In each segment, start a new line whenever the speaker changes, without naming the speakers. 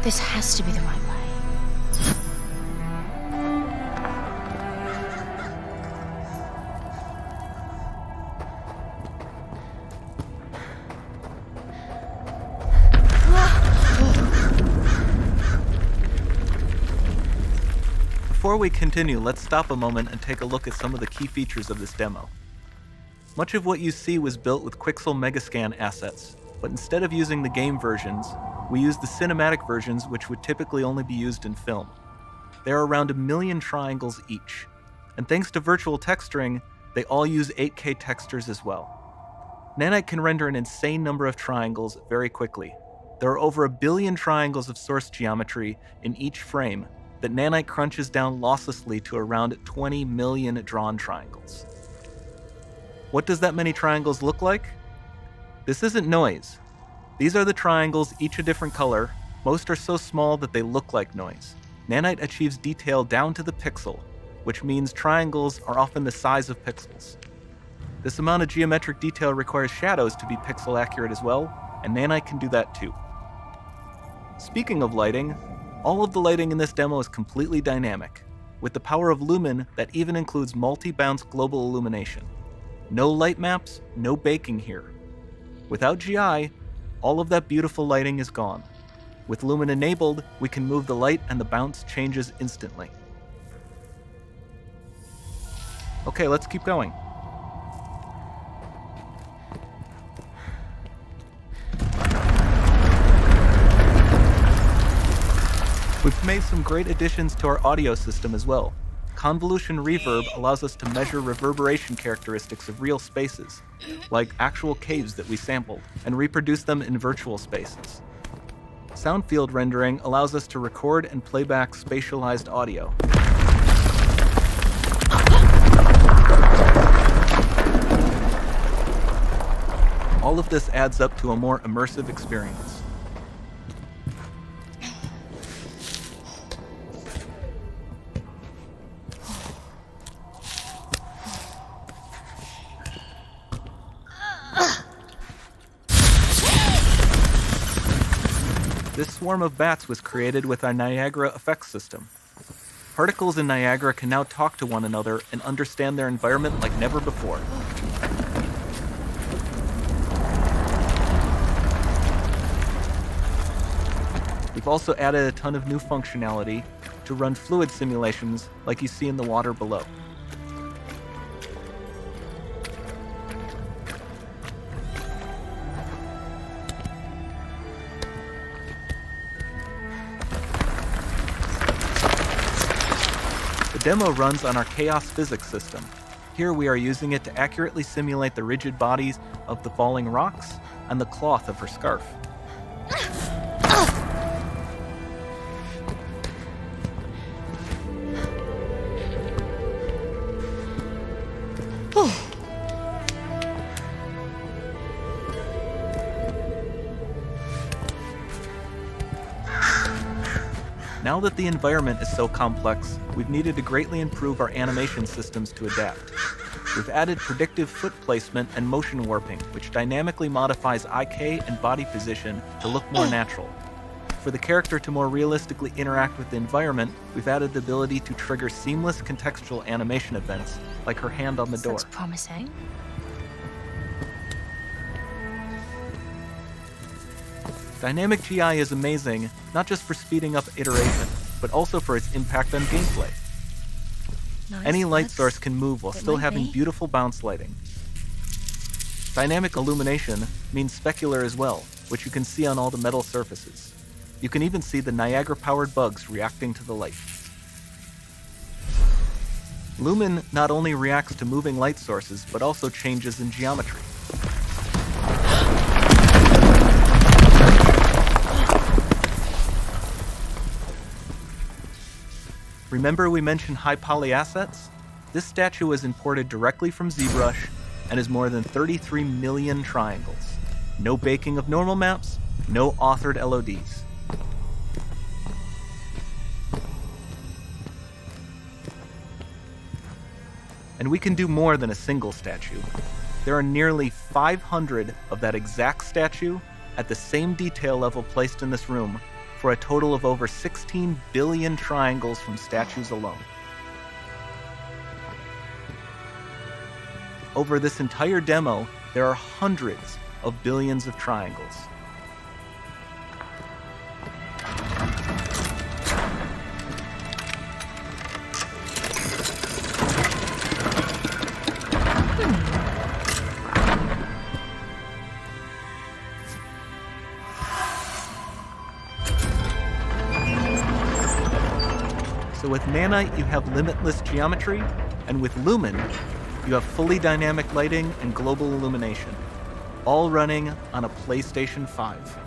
This has to be the right way.
Before we continue, let's stop a moment and take a look at some of the key features of this demo. Much of what you see was built with Quixel Megascan assets, but instead of using the game versions, we used the cinematic versions, which would typically only be used in film. There are around 1 million triangles each, and thanks to virtual texturing, they all use 8K textures as well. Nanite can render an insane number of triangles very quickly. There are over 1 billion triangles of source geometry in each frame that Nanite crunches down losslessly to around 20 million drawn triangles. What does that many triangles look like? This isn't noise. These are the triangles, each a different color. Most are so small that they look like noise. Nanite achieves detail down to the pixel, which means triangles are often the size of pixels. This amount of geometric detail requires shadows to be pixel accurate as well, and Nanite can do that too. Speaking of lighting, all of the lighting in this demo is completely dynamic, with the power of Lumen that even includes multi-bounce global illumination. No light maps, no baking here. Without GI, all of that beautiful lighting is gone. With Lumen enabled, we can move the light and the bounce changes instantly. Okay, let's keep going. We've made some great additions to our audio system as well. Convolution reverb allows us to measure reverberation characteristics of real spaces, like actual caves that we sampled, and reproduce them in virtual spaces. Sound field rendering allows us to record and playback spatialized audio. All of this adds up to a more immersive experience. This swarm of bats was created with our Niagara effects system. Particles in Niagara can now talk to one another and understand their environment like never before. We've also added a ton of new functionality to run fluid simulations like you see in the water below. The demo runs on our chaos physics system. Here we are using it to accurately simulate the rigid bodies of the falling rocks and the cloth of her scarf. Now that the environment is so complex, we've needed to greatly improve our animation systems to adapt. We've added predictive foot placement and motion warping, which dynamically modifies IK and body position to look more natural. For the character to more realistically interact with the environment, we've added the ability to trigger seamless contextual animation events, like her hand on the door.
Looks promising.
Dynamic GI is amazing, not just for speeding up iteration, but also for its impact on gameplay.
Nice.
Any light source can move while still having beautiful bounce lighting. Dynamic illumination means specular as well, which you can see on all the metal surfaces. You can even see the Niagara-powered bugs reacting to the light. Lumen not only reacts to moving light sources, but also changes in geometry. Remember we mentioned high poly assets? This statue was imported directly from ZBrush and is more than 33 million triangles. No baking of normal maps, no authored LODs. And we can do more than a single statue. There are nearly 500 of that exact statue at the same detail level placed in this room for a total of over 16 billion triangles from statues alone. Over this entire demo, there are hundreds of billions of triangles. So with Nanite, you have limitless geometry, and with Lumen, you have fully dynamic lighting and global illumination, all running on a PlayStation 5.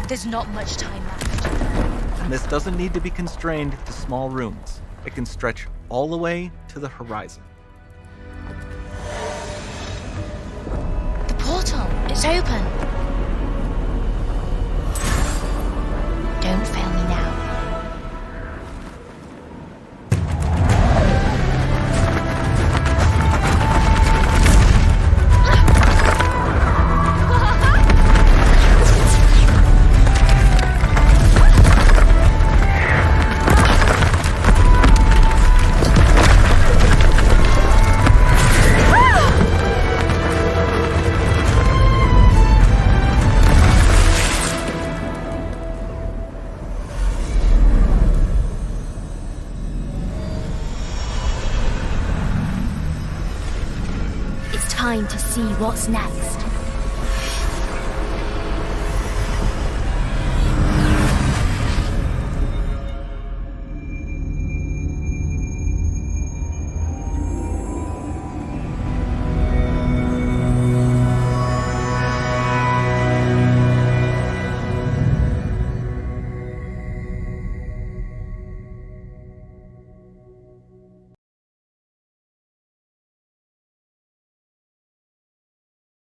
There's not much time left.
And this doesn't need to be constrained to small rooms. It can stretch all the way to the horizon.
The portal, it's open. Don't fail me now.
Time to see what's next.